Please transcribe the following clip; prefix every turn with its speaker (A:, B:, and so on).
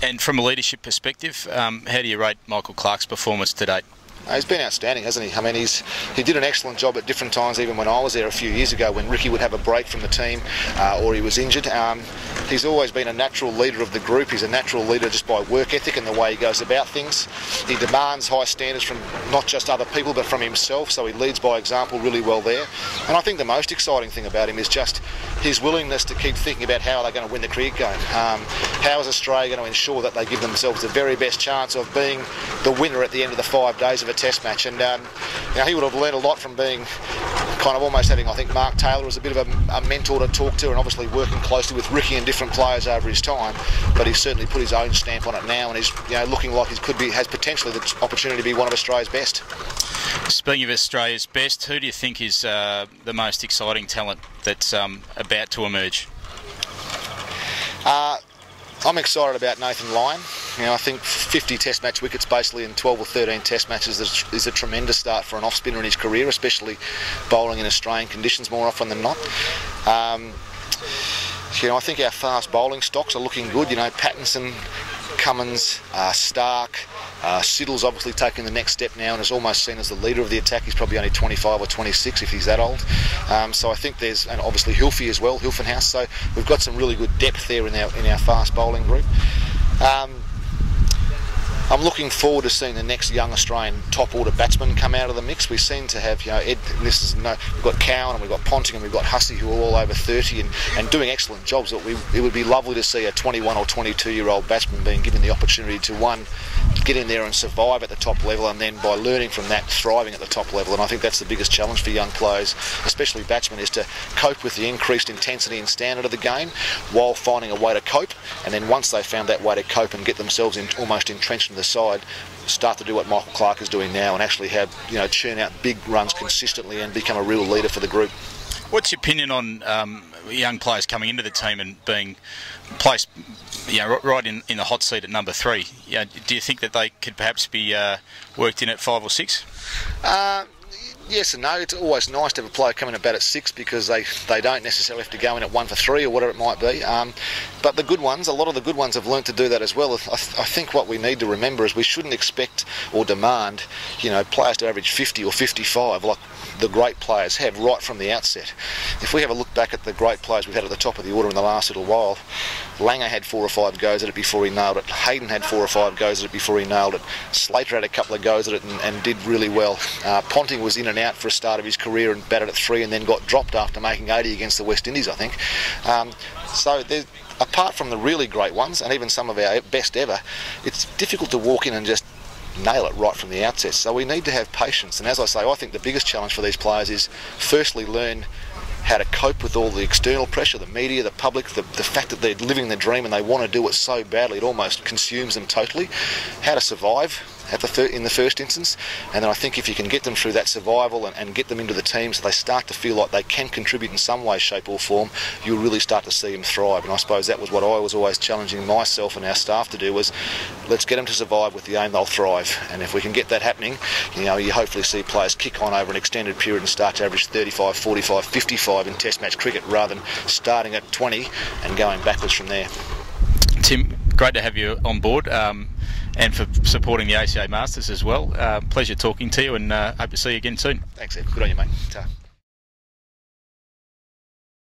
A: And from a leadership perspective, how do you rate Michael Clarke's performance to date?
B: He's been outstanding, hasn't he? I mean, he did an excellent job at different times, even when I was there a few years ago, when Ricky would have a break from the team or he was injured. He's always been a natural leader of the group. He's a natural leader just by work ethic and the way he goes about things. He demands high standards from not just other people, but from himself, so he leads by example really well there. And I think the most exciting thing about him is just his willingness to keep thinking about how they're going to win the cricket game. How is Australia going to ensure that they give themselves the very best chance of being the winner at the end of the 5 days of a test match? And he would have learned a lot from being kind of almost having, I think, Mark Taylor as a bit of a mentor to talk to, and obviously working closely with Ricky and different players over his time. But he's certainly put his own stamp on it now, and he's looking like he has potentially the opportunity to be one of Australia's best.
A: Speaking of Australia's best, who do you think is the most exciting talent that's about to emerge?
B: I'm excited about Nathan Lyon. I think 50 test match wickets basically in 12 or 13 test matches is a tremendous start for an off-spinner in his career, especially bowling in Australian conditions more often than not. I think our fast bowling stocks are looking good. Pattinson, Cummins, Stark, Siddle's obviously taking the next step now and is almost seen as the leader of the attack. He's probably only 25 or 26 if he's that old. So I think and obviously Hilfy as well, Hilfenhaus. So we've got some really good depth there in our fast bowling group. I'm looking forward to seeing the next young Australian top order batsman come out of the mix. We seem to have, we've got Cowan and we've got Ponting and we've got Hussey, who are all over 30 and doing excellent jobs. It would be lovely to see a 21 or 22-year-old batsman being given the opportunity to, get in there and survive at the top level, and then by learning from that, thriving at the top level. And I think that's the biggest challenge for young players, especially batsmen, is to cope with the increased intensity and standard of the game while finding a way to cope. And then once they've found that way to cope and get themselves almost entrenched in the side, start to do what Michael Clarke is doing now and actually have, churn out big runs consistently and become a real leader for the group.
A: What's your opinion on young players coming into the team and being placed, right in the hot seat at number 3? Do you think that they could perhaps be worked in at 5 or 6?
B: Yes and no. It's always nice to have a player come in at bat at 6 because they don't necessarily have to go in at 1 for 3 or whatever it might be. But the good ones, a lot of the good ones have learnt to do that as well. I think what we need to remember is we shouldn't expect or demand, players to average 50 or 55 like the great players have right from the outset. If we have a look back at the great players we've had at the top of the order in the last little while, Langer had 4 or 5 goes at it before he nailed it. Hayden had 4 or 5 goes at it before he nailed it. Slater had a couple of goes at it and did really well. Ponting was in and out for a start of his career and batted at 3 and then got dropped after making 80 against the West Indies, I think. So apart from the really great ones and even some of our best ever, it's difficult to walk in and just nail it right from the outset. So we need to have patience. And as I say, I think the biggest challenge for these players is firstly learn how to cope with all the external pressure, the media, the public, the fact that they're living the dream and they want to do it so badly it almost consumes them totally. How to survive in the first instance, and then I think if you can get them through that survival and get them into the team so they start to feel like they can contribute in some way, shape or form, you'll really start to see them thrive. And I suppose that was what I was always challenging myself and our staff to do, was let's get them to survive with the aim they'll thrive. And if we can get that happening, you hopefully see players kick on over an extended period and start to average 35, 45, 55 in test match cricket rather than starting at 20 and going backwards from there.
A: Tim, great to have you on board. And for supporting the ACA Masters as well. Pleasure talking to you, and hope to see you again soon.
B: Thanks, Ed. Good on you, mate. Ta.